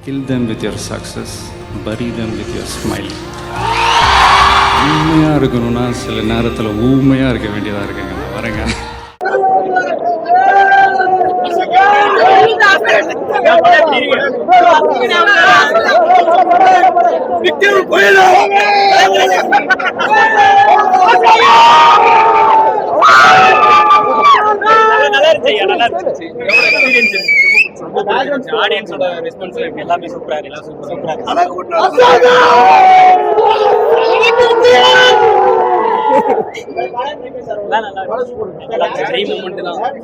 Kill them with your success, bury them with your smile. உண்மையாக இருக்கணும்னா சில நேரத்தில் ஊமையாக இருக்க வேண்டியதாக இருக்குங்க. நான் வரேங்க. ஆடியன்ஸோட ரெஸ்பான்ஸ் எல்லாமே சூப்பரா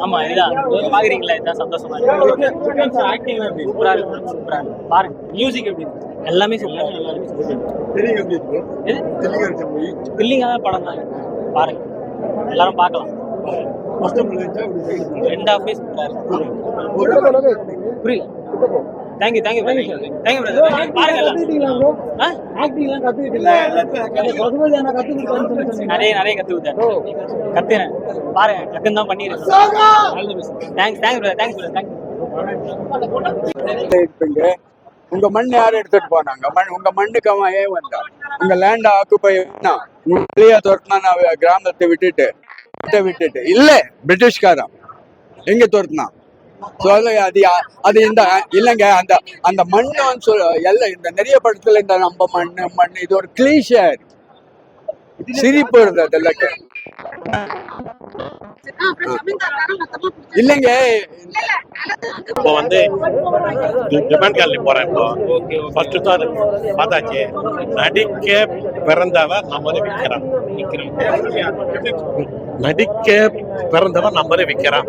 ஆமா இதுதான் பாக்குறீங்களா, இதுதான் சந்தோஷமா இருக்கு. பாருங்க மியூசிக் எப்படி எல்லாமே சூப்பரா த்ரில்லிங்கான படம் தான். பாருங்க எல்லாரும் பார்க்கலாம். ரெண்டு ஆஃபீஸ் புரியல. Thank you thank you thank you brother. பாருங்க நிறைய கத்துக்கிறேன். பாருங்க டக்குன்னு தான் பண்ணிருக்கேன். Thanks thank you brother. Thanks brother. Thank you. உங்க மண் யாரும் எடுத்துட்டு போனாங்க? உங்க மண்ணுக்கு அவன் ஏன் வந்தான்? உங்க லேண்ட ஆக்குப்பை துரத்துனா கிராமத்தை விட்டுட்டு இல்ல பிரிட்டிஷ்காரன் எங்க துரத்துனான்? அது இந்த இல்லைங்க, அந்த அந்த மண்ணு எல்லாம் இந்த நிறைய படத்துல இந்த நம்ம மண்ணு இது ஒரு கிளீஷர் சிரிப்பு வருது அதெல்லாம். இல்லைங்க இப்போ ஜப்பான் காலனி போறேன். இப்போ ஃபர்ஸ்ட் தான் பார்த்தாச்சு. நடிக்க பிறந்தவன் நம்மளே விற்கிறான். நடிக்க பிறந்தவன் நம்மளே விற்கிறான்.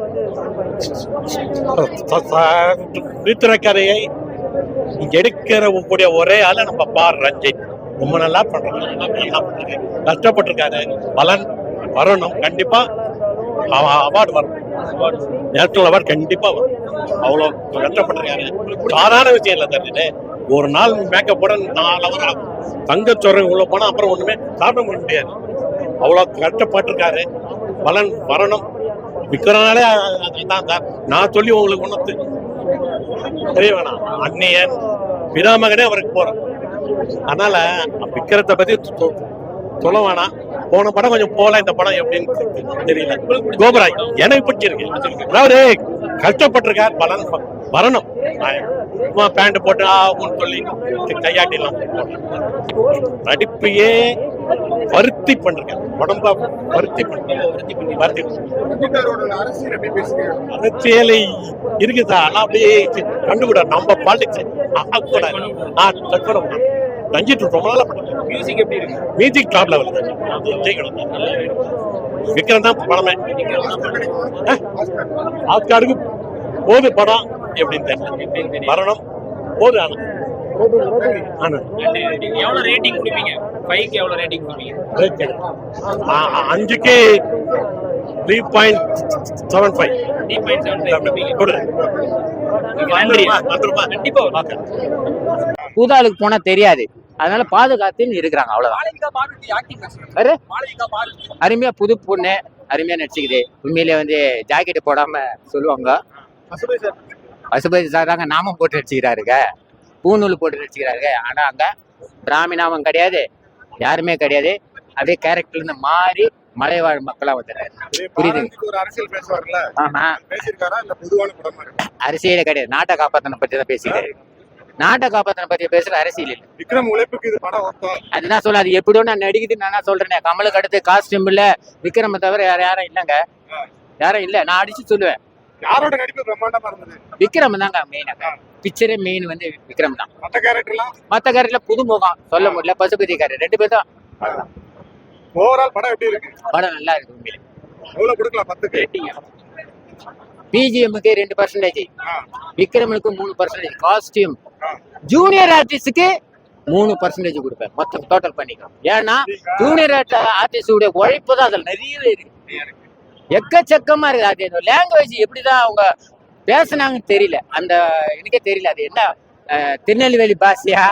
கதையை எடுக்கிற கூடிய ஒரே ஆள நம்ம பார் ரஞ்சித். ரொம்ப நல்லா பண்றாங்க, கஷ்டப்பட்டிருக்காரு. பலன் வரணும், கண்டிப்பா அவார்டு வரும். நேஷனல் அவார்டு கண்டிப்பா வரும். அவ்வளோ கஷ்டப்பட்டிருக்காரு. சாதாரண விஷயம் இல்லை தெரிஞ்சுட்டு ஒரு நாள் மேக்கப் போட 4 hour ஆகும். தங்கச்சோரம் உள்ள போனா அப்புறம் ஒண்ணுமே சாப்பிட முடியாது. அவ்வளோ கஷ்டப்பட்டிருக்காரு. பலன் வரணும். விற்கிறனாலே அதுதான் சார். நான் சொல்லி உங்களுக்கு ஒண்ணு தெரிய வேணாம். அன்னையன் பிராமகனே அவருக்கு போறேன். அதனால விற்கிறத பத்தி சொல்ல வேணாம். போன படம் கொஞ்சம் போல, இந்த படம் எப்படின்னு தெரியல. கோபராய் எனக்கு பிடிச்சிருக்கு. அதாவது கஷ்டப்பட்டிருக்கார். பலன் வரணும். பேண்ட் போட்டு சொல்லி கையாட்டிலாம் நடிப்பையே வருத்தி பண்றேன். உடம்பா வருத்தி அரசியலை இருக்குதா அப்படியே கண்டுபிட நம்ம பாலிடிக்ஸ் ரஞ்சித் ரொம்ப நாளா பண்ணுறேன். மியூசிக் எப்படி இருக்கு? Music top level. விக்ரம் தான் படமே. ஆஸ்காருக்கு போது படம் எப்படின்னு தெரியல. வரணும் போது. எவ்வளவு ரேட்டிங் கொடுப்பீங்க? 5க்கு எவ்வளவு ரேட்டிங் கொடுப்பீங்க? 5க்கு 3.75. 3.75 கொடுங்க. பூதாளுக்கு போனா தெரியாது, அதனால பாதுகாத்துன்னு இருக்கிறாங்க. அவ்வளவுதான். அருமையா புது பொண்ணு அருமையா நடிச்சுக்குது. உண்மையிலே ஜாக்கெட் போடாம சொல்லுவாங்க. பசுபதி சார் தாங்க நாமம் போட்டு நடிச்சுக்கிறாருங்க, பூநூல் போட்டு நடிச்சுக்கிறாருங்க. ஆனா அங்க பிராமினாமம் கிடையாது, யாருமே கிடையாது. அப்படியே கேரக்டர்ல இருந்து மாறி மலைவாழ் மக்களா வந்துடுறாரு. புரியுது? அரசியலே கிடையாது. நாட்டை காப்பாத்தனை பத்தி தான் பேசிக்கிறாரு. நாட்டை காப்பாத்தனை பத்தி பேசுற அரசியல் இல்லை. விக்ரம் உழைப்புக்கு இது படம் அதுதான் சொல்ல. அது எப்படியோ நான் நடிக்குதுன்னு நான் சொல்றேன். கமலுக்கு அடுத்து காஸ்டியூம் இல்ல விக்ரம தவிர யாரும் இல்லைங்க. யாரும் இல்ல. நான் அடிச்சு சொல்லுவேன். யாரோட நடிப்பு பிரம்மாண்டமா இருந்தது? விக்ரம் தாங்க மெயின். பிக்சரே மெயின் விக்ரம் தான். மத்த கேரக்டர்ல புது முகம் சொல்ல முடியல. பசுபதி கேரக்டர் 2 பேர் தான். ஓவரால் படம் எப்படி இருக்கு? படம் நல்லா இருக்கு. உண்மையில எவ்வளவு கொடுக்கலாம்? 10க்கு பிஜிஎம்முக்கு 2%, விக்ரமனுக்கு 3%, காஸ்டியூம் ஜூனியர் ஆர்டிஸ்டுக்கு 3% கொடுப்பேன். மொத்தம் டோட்டல் பண்ணிக்கலாம். ஏன்னா ஜூனியர் ஆர்டிஸ்டுடைய உழைப்பு தான் அதில் நிறையவே இருக்கு. எக்கச்சக்கமா இருக்கு. அது லாங்குவேஜ் எப்படிதான் அவங்க பேசுனாங்கன்னு தெரியல. அந்த எனக்கே தெரியல அது என்ன திருநெல்வேலி பாஷையா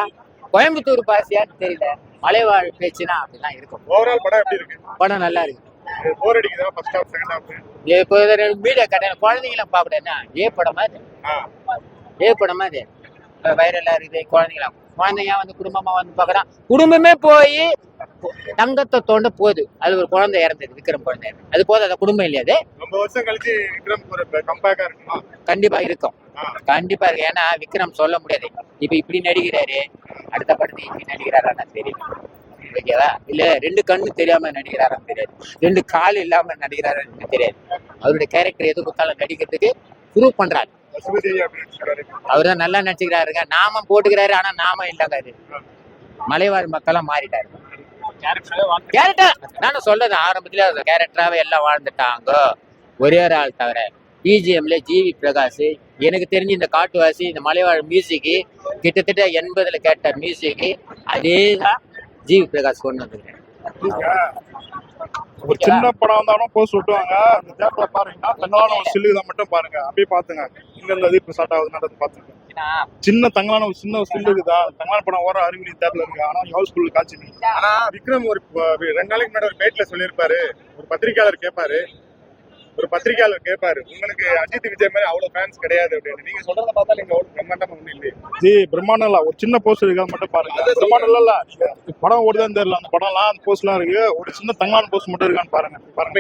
கோயம்புத்தூர் பாஷையான்னு தெரியல. மலைவாழ் பேச்சுனா அப்படிலாம் இருக்கும். ஓவரால் படம் எப்படி இருக்கு? படம் நல்லா இருக்கு. போர் அடிக்குதா ஃபர்ஸ்ட் ஹாஃப் செகண்ட் ஹாஃப்? இப்போ மீடியா கட்ட குழந்தைங்களாம் பார்க்கணும். ஏ படமா இது? ஏ படமா இது? வைரலா இருக்குது, குழந்தைங்க வந்து குடும்பமா வந்து பாக்குறான். குடும்பமே போய் தங்கத்தை தோண்ட போகுது. அது ஒரு குழந்தை இறந்தது, விக்ரம் குழந்தை இறந்தது. அது போது அந்த குடும்பம் இல்லையா? அது ரொம்ப வருஷம் கழிச்சு விக்ரம் ஒரு கம்பேக்கா இருக்குமா? கண்டிப்பா இருக்கும், கண்டிப்பா இருக்கு. ஏன்னா விக்ரம் சொல்ல முடியாது, இப்ப இப்படி நடிக்கிறாரு, அடுத்த படத்தை இப்படி நடிக்கிறாரா தெரியும், ஓகேவா? இல்ல 2 கண்ணு தெரியாம நடிக்கிறாரா தெரியாது, 2 கால் இல்லாம நடிக்கிறாரான்னு தெரியாது. அவருடைய கேரக்டர் எது கொடுத்தாலும் நடிக்கிறதுக்கு ப்ரூவ் பண்றாரு. அவர்தான் நல்லா நடிச்சுக்கிறாருங்க. நாமம் போட்டுக்கிறாரு, ஆனா நாமம் இல்லைங்க. அது மலைவாழ் மக்களா மாறிட்டாரு. கேரக்டர் நானும் சொல்றது ஆரம்பத்துல கேரக்டராவே எல்லாம் வாழ்ந்துட்டாங்க. ஒரே ஒரு ஆள் தவிர பிஜிஎம்ல ஜிவி பிரகாஷ், எனக்கு தெரிஞ்சு இந்த காட்டுவாசி, இந்த மலைவாழ் மியூசிக்கு கிட்டத்தட்ட 80ல கேட்ட மியூசிக்கு அதேதான் ஜிவி பிரகாஷ் கொண்டு வந்துருக்கேன். ஒரு சின்ன படம் வந்தாலும் போஸ்ட் விட்டுவாங்க. அந்த தேட்டர்ல பாருங்கன்னா தங்கலான ஒரு சில்லுதான் மட்டும் பாருங்க, அப்படியே பாத்துங்க. இங்க இருந்து இப்ப ஸ்டார்ட் ஆகுது நடந்து பாத்துங்க. சின்ன தங்கலான ஒரு சின்ன சில்லுக்குதா தங்கலான படம் ஓர அறிகுறி தேட்டர்ல இருக்கு. ஆனா ஹவுஸ்ஃபுல் காட்சி. ஆனா விக்ரம் ஒரு 2 நாளைக்கு முன்னாடி ஒரு மேட்ல சொல்லியிருப்பாரு, ஒரு பத்திரிகையாளர் கேட்பாரு, உங்களுக்கு அஜித் விஜய் மாதிரி அவ்வளவு ஃபேன்ஸ் கிடையாது அப்படின்னு. நீங்க சொல்றத பார்த்தா நீங்க அவ்வளவு பிரம்மாண்டமா ஒண்ணு இல்லையே. ஜி பிரம்மாண்டம் இல்ல, ஒரு சின்ன போஸ்ட் இருக்கு, அது மட்டும் பாருங்க. பிரம்மாண்டம் இல்ல, படம் ஓடுதான் தெரியல, அந்த படம் எல்லாம் அந்த போஸ்ட் எல்லாம் இருக்கு. ஒரு சின்ன தங்கலான போஸ்ட் மட்டும் இருக்கான்னு பாருங்க.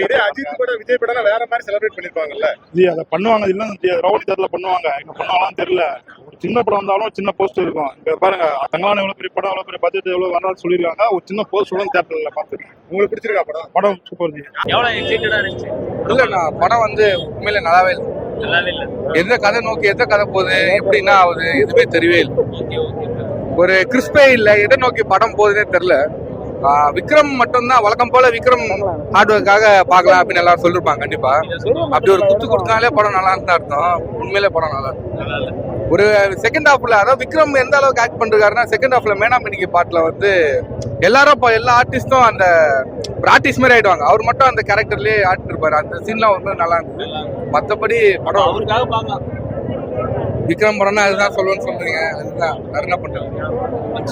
இதே அஜித் கூட விஜய் படம் வேற மாதிரி செலிப்ரேட் பண்ணிருப்பாங்கல்ல ஜி, அதை பண்ணுவாங்க. இல்ல ரவுடி தேர்தல பண்ணுவாங்க, இங்க பண்ணுவாங்களான்னு தெரியல. ஒரு சின்ன படம் வந்தாலும் சின்ன போஸ்ட் இருக்கும். இங்க பாருங்க, தங்கலான எவ்வளவு பெரிய படம், எவ்வளவு பெரிய பட்ஜெட், எவ்வளவு வேணாலும் சொல்லிருக்காங்க. ஒரு சின்ன போஸ்ட் கூட தேட்டர்ல பாத்துருக்கேன். உங்களுக்கு பிடிச்சிருக்கா படம்? படம் சூப்பர் ஜி. எவ்வளவு எக்ஸைட்டடா இருந்துச்சு? இல்லண்ணா, படம் வந்து உண்மையில நல்லாவே இல்லை. எந்த கதை நோக்கி எந்த கதை போகுது எப்படின்னா அது எதுவுமே தெரியவே இல்லை. ஒரு கிறிஸ்பே இல்லை, எதை நோக்கி படம் போகுதுன்னே தெரியல. விக்ரம் மட்டும்தான் வழக்கம் போல விக்ரம் ஹார்ட் ஒர்க்காக பார்க்கலாம் அப்படின்னு எல்லாரும் சொல்லிருப்பாங்க. கண்டிப்பா அப்படி ஒரு குத்து கொடுத்தாலே படம் நல்லா இருந்தா அர்த்தம். உண்மையிலே படம் நல்லா இருக்கும். ஒரு செகண்ட் ஹாஃப்ல, அதாவது விக்ரம் எந்த அளவுக்கு ஆக்ட் பண்றாருன்னா, செகண்ட் ஹாஃப்ல மேனாமணிக்கு பாட்டுல வந்து எல்லாரும் எல்லா ஆர்டிஸ்டும் அந்த ஆர்டிஸ்ட் மாதிரி ஆயிடுவாங்க. அவர் மட்டும் அந்த கேரக்டர்லயே ஆடிட்டு இருப்பாரு. அந்த சீன்லாம் வந்து நல்லா இருந்துச்சு. மற்றபடி படம் அவருக்காக பார்க்கலாம். விக்ரம் படம்னா அதுதான் சொல்லுவேன்னு சொல்றீங்க, அதுதான் வேற என்ன பண்றது.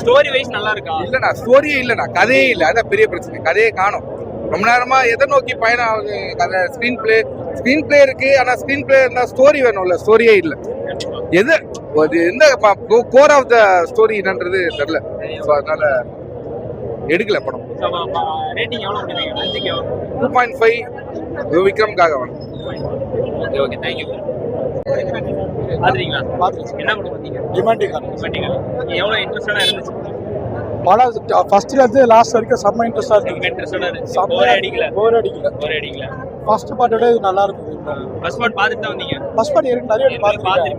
ஸ்டோரி வைஸ் நல்லா இருக்கா? இல்லண்ணா, ஸ்டோரியே இல்லண்ணா, கதையே இல்லை. அதான் பெரிய பிரச்சனை, கதையே காணும். ரொம்ப நேரமா எதை நோக்கி பயணம் ஆகுது கதை. ஸ்கிரீன் பிளே இருக்கு, ஆனா ஸ்கிரீன் பிளே இருந்தா ஸ்டோரி வேணும்ல, ஸ்டோரியே இல்லை. எது எந்த கோர் ஆஃப் த ஸ்டோரி என்னன்றது தெரியல. அதனால எடுக்கல படம். ரேட்டிங் எவ்வளவு கொடுப்பீங்க? 2.5 விக்ரம்காக வேணும். Okay okay, thank you. பாத்தீங்களா? என்ன படம் பாத்தீங்க? டிமாண்டிகா. எவ்வளவு இன்ட்ரஸ்டடா இருந்துச்சு படம்? ஃபர்ஸ்ட்ல இருந்து லாஸ்ட் வரைக்கும் செம்ம இன்ட்ரெஸ்டா இருக்கு. இன்ட்ரஸ்டடா இருந்துச்சு. போர் அடிக்கல. ஃபர்ஸ்ட் பார்ட்டோட இது நல்லா இருக்கு. ஃபர்ஸ்ட் பார்ட் பார்த்துட்டு தான் வந்தீங்க? ஃபர்ஸ்ட் பார்ட் ஏற்கனவே நிறைய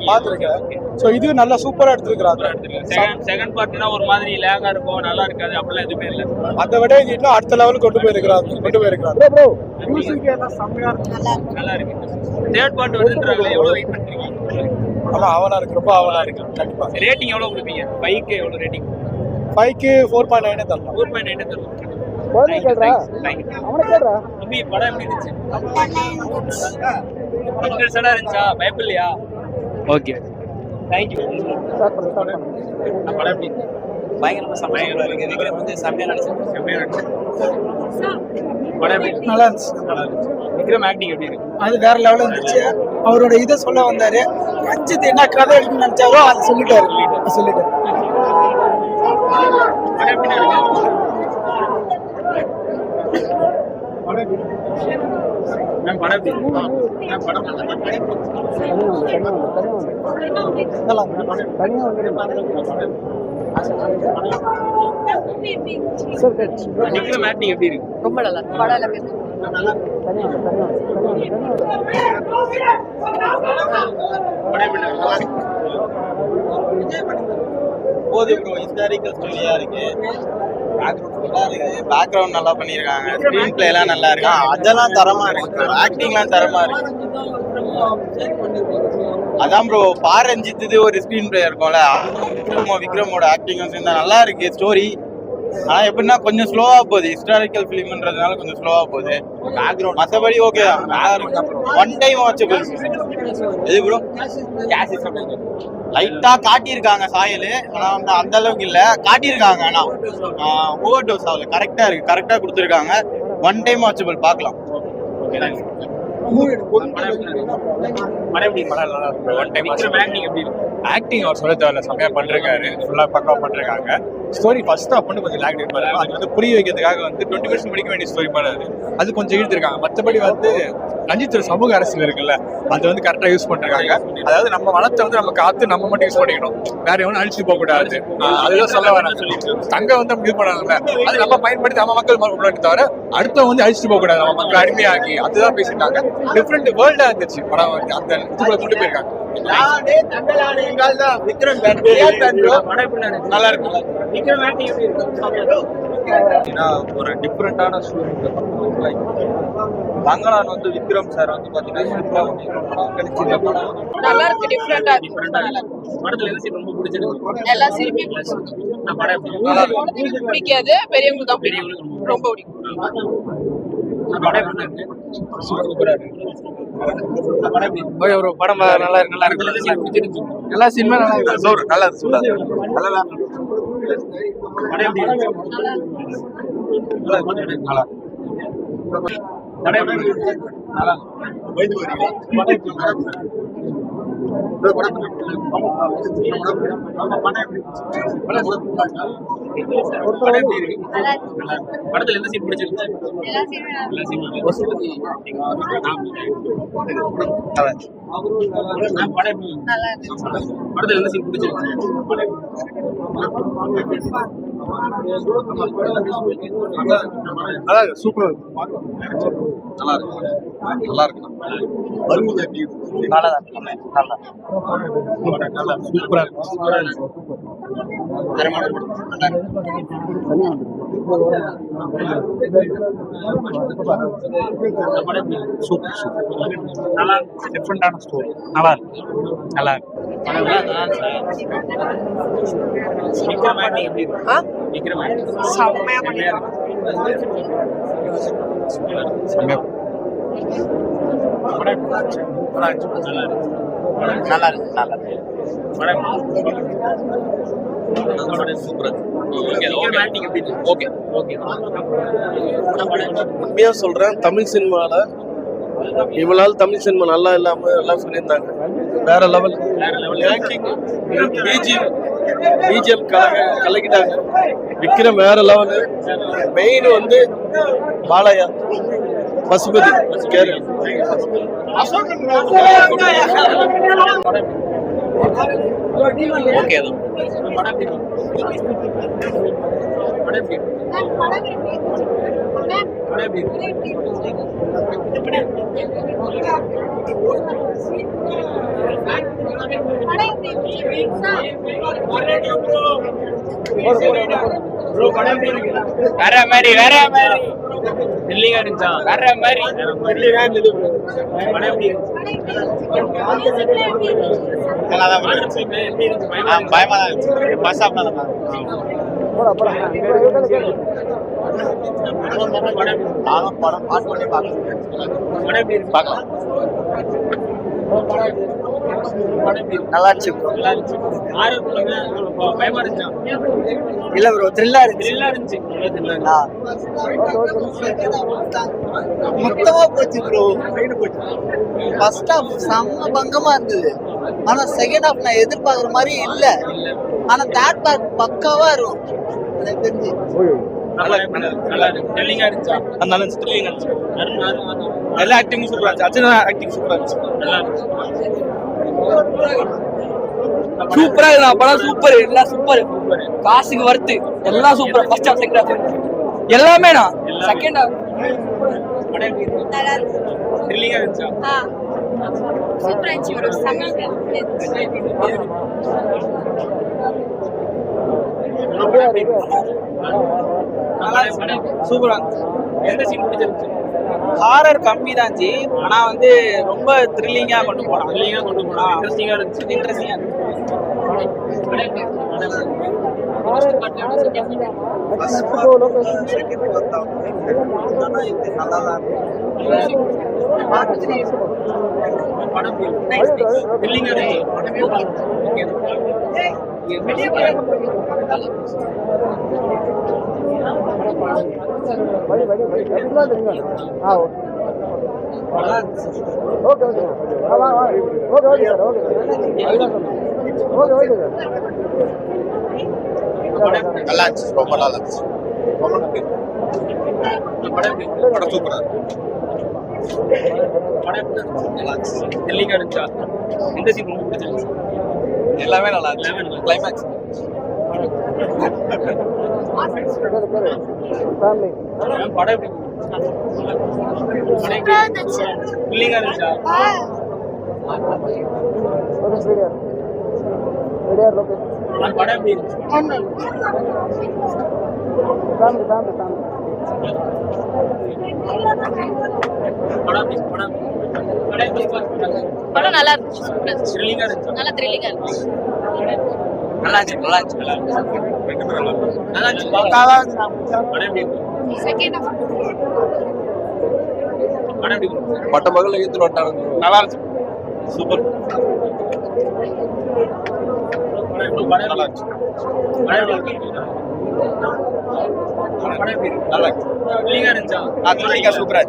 பார்த்திருக்கேன். சோ இது நல்லா சூப்பரா எடுத்துருக்காங்க. செகண்ட் பார்ட்னா ஒரு மாதிரி லேகா இருக்கும், நல்லா இருக்காது, அப்படிலாம் எதுவுமே இல்ல. அதை விட இது இன்னும் அடுத்த லெவலுக்கு கொண்டு போயிருக்காங்க. ப்ரோ மியூசிக் எல்லாம் செம்மையா இருக்கு. நல்லா இருக்கு. தேர்ட் பார்ட் வருதுன்றாங்க, எவ்வளவு வெயிட் பண்றீங்க? ஆமா, அவனா இருக்கு, ரொம்ப அவனா இருக்கு. கண்டிப்பா. ரேட்டிங் எவ்வளவு கொடுப்பீங்க? 5க்கு எவ்வளவு ரேட்டிங்? 5க்கு 4.9 தரலாம். 4.9 தரலாம். கோனே கேக்குறா? அவன கேக்குறா? தம்பி படம் எப்படி இருந்துச்சு? இன்ட்ரஸ்டடா இருந்துச்சா? பயப்படலையா? Okay, thank you. படம் எப்படி? பயங்கரமா இருக்கு. விக்ரம் வந்து செம்மையா நடிச்சிருக்காரு. படம் எப்படி? நல்லா இருந்துச்சு. விக்ரம் ஆக்டிங் எப்படி இருக்கு? அது வேற லெவல்ல இருந்துச்சு. அவரோட இதை சொல்ல வந்தாரு. ரஞ்சித் என்ன கதை அடிக்கணும்னு நினைச்சாரோ அதை சொல்லிட்டாரு. படம் எப்படி இருக்கு? நான் படம் எப்படி இருக்கு? நான் படம் நல்லா விக்ரம் ஆக்டிங் எப்படி இருக்கு? ரொம்ப நல்லா இருக்கு. படம் எல்லாம் போது ப்ரோ, ஹிஸ்டாரிக்கல் ஸ்டோரியா இருக்கு. பேக்ரவுண்ட் நல்லா பண்ணிருக்காங்க. ஸ்கிரீன் பிளே எல்லாம் நல்லா இருக்கு. அதெல்லாம் தரமா இருக்கு. ஆக்டிங்லாம் தரமா இருக்கு. அதான் ப்ரோ, பாரஞ்சித்து ஒரு ஸ்கிரீன் பிளே இருக்கும்ல, விக்ரமோட ஆக்டிங் சேர்ந்தா நல்லா இருக்கு. ஸ்டோரி ஆனா எப்படின்னா கொஞ்சம் ஸ்லோவா போகுது. ஹிஸ்டாரிக்கல் பிலிம்ன்றதுனால கொஞ்சம் ஸ்லோவா போகுது. பேக்ரவுண்ட் மற்றபடி ஓகே. One time watchable. எது ப்ரோ? லைட்டா காட்டியிருக்காங்க சாயல், ஆனா வந்து அந்த அளவுக்கு இல்ல. காட்டியிருக்காங்க, ஆனா ஓவர் டோஸ் ஆகல. கரெக்டா இருக்கு, கரெக்டா கொடுத்துருக்காங்க. ஒன் டைம் வாட்சபிள், பார்க்கலாம். படம் எப்படி? படம் நல்லா இருக்கு. One time. எப்படி இருக்கு? ஆக்டிங் அவர் சொல்ல தேவையில்ல, செம்மையா பண்ணிருக்காரு, ஃபுல்லா பக்காவா பண்ணிருக்காங்க. ஸ்டோரி ஃபர்ஸ்ட் ஹாஃப் வந்து கொஞ்சம் லேக் இருப்பாரு, அது வந்து புரிய வைக்கிறதுக்காக வந்து 20 மினிட்ஸ் படிக்க வேண்டிய ஸ்டோரி பண்ணாது, அது கொஞ்சம் இழுத்துருக்காங்க. மற்றபடி வந்து ரஞ்சித் சமூக அரசியல் இருக்குல்ல, அது வந்து கரெக்டா யூஸ் பண்ணிருக்காங்க. அதாவது நம்ம வளத்தை வந்து நம்ம காத்து நம்ம மட்டும் யூஸ் பண்ணிக்கணும், வேற எவனும் அழிச்சுட்டு போக கூடாது, அதுதான் சொல்ல வரேன். தங்க வந்து நம்ம யூஸ் பண்ணாங்கல்ல, அது நம்ம பயன்படுத்தி நம்ம மக்கள் முன்னாடி தவிர அடுத்தவங்க வந்து அழிச்சுட்டு போக கூடாது, நம்ம மக்கள் அடிமையாக்கி, அதுதான் பேசியிருக்காங்க. டிஃப்ரெண்ட் வேர்ல்டா இருந்துச்சு படம் வந்து, அந்த இதுக்குள்ள கொண்டு போயிருக்காங்க. நல்லா இருக்கு. ஒரு டிஃப்ரெண்டான ஸ்டோரி. பங்களான் வந்து விக்ரம் சார் வந்து பாத்தீங்கன்னா நல்லா இருக்கு, டிஃபரெண்டா இருக்கு. படத்துல எந்த சீன் ரொம்ப பிடிச்சிருக்கு? எல்லா சீனுமே பிடிக்காது, பெரியவங்களுக்கு தான் பிடிக்கும், ரொம்ப பிடிக்கும். ஒரு படம் நல்லா இருக்கு, நல்லா இருக்கு, எல்லா சீனுமே நல்லா இருக்கு, நல்லா இருக்கு, படத்துல எந்த சீன் பிடிச்சிருக்கு? படத்துல எந்த சீன் பிடிச்சிருக்கு? நல்லா இருக்கு, சூப்பரா இருக்கு, நல்லா இருக்கு, நல்லா இருக்கு, நல்லா சூப்பரா இருக்கு. நல்லா டிஃப்ரெண்டான ஸ்டோரி, நல்லா இருக்கு, நல்லா இருக்கு. உண்மையா சொல்றேன், தமிழ் சினிமால இவ்வளவு நாள் தமிழ் சினிமா நல்லா இல்லாம எல்லாம் சொல்லியிருந்தாங்க, வேற லெவல். பிஜிஎம் கலக்கிட்டாங்க. விக்ரம் வேற லெவலு. மெயின் வந்து பாலையா, பசுபதி, ஓகே வேற மாதிரி இல்லைங்க இருந்துச்சா, வேற மாதிரி பயமா தான் இருந்துச்சு. பஸ் ஸ்டாப்ல படம் பாஸ் பண்ணி பார்க்கலாம். நல்லா இருந்துச்சு, பயமா இருந்துச்சா? இல்ல ப்ரோ, த்ரில்லா இருந்துச்சு. மொத்தமா போச்சு ப்ரோ. ஃபர்ஸ்ட் ஹாஃப் செம்ம பங்கமா இருந்தது, ஆனா செகண்ட் ஹாஃப் நான் எதிர்பார்க்குற மாதிரி இல்ல, ஆனா தேர்ட் பார்ட் பக்காவா இருக்கும் எனக்கு தெரிஞ்சு. எல்லா ஆக்டிங்கும் சூப்பரா இருந்துச்சு, அர்ஜுனா ஆக்டிங் சூப்பரா இருந்துச்சு, சூப்பரா இருக்கு படம், சூப்பர், எல்லாம் சூப்பர், காசுக்கு வர்த்து, எல்லாம் super. First half, second half எல்லாமே நான் செகண்ட் ஹாஃப் நல்லா இருக்கு, த்ரில்லிங்கா இருந்துச்சா? சூப்பரா இருந்துச்சு, ஒரு சூப்பரா. எந்த சீன் பிடிச்சிருந்துச்சு? ஹாரர் கம்மி தான் ஜி, ஆனா வந்து ரொம்ப த்ரில்லிங்கா கொண்டு போனான், இன்ட்ரெஸ்டிங்கா இருந்துச்சு. ஓகே நல்லா இருந்துச்சு, ரொம்ப நல்லா இருந்துச்சு. படம் சூப்பரா இருக்கு. எல்லாமே நல்லா இருந்துச்சு. கிளைமேக்ஸ் படம் நல்லா இருந்துச்சு. நல்லா த்ரில்லிங்கா இருந்துச்சு. நல்லா இருந்துச்சு, நல்லா இருந்துச்சு. செகண்ட் ஹாஃப் பட்ட மகள் எடுத்துட்டு வந்தாங்க. நல்லா இருந்துச்சு. சூப்பர். நல்லா இருந்துச்சு. நல்லா இருக்கு. சூப்பரா இருந்துச்சு. சூப்பரா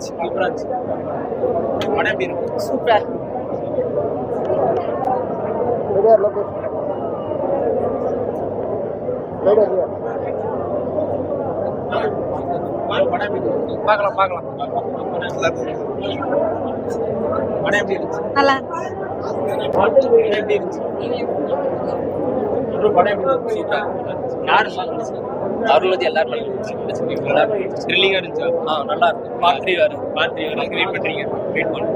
நல்லா அருள்வதி எல்லாரும் த்ரில்லிங்கா இருந்துச்சா? நல்லா இருக்கு. பார்ட் 3 வர வெயிட் பண்றீங்க. வெயிட் பண்ணுங்க.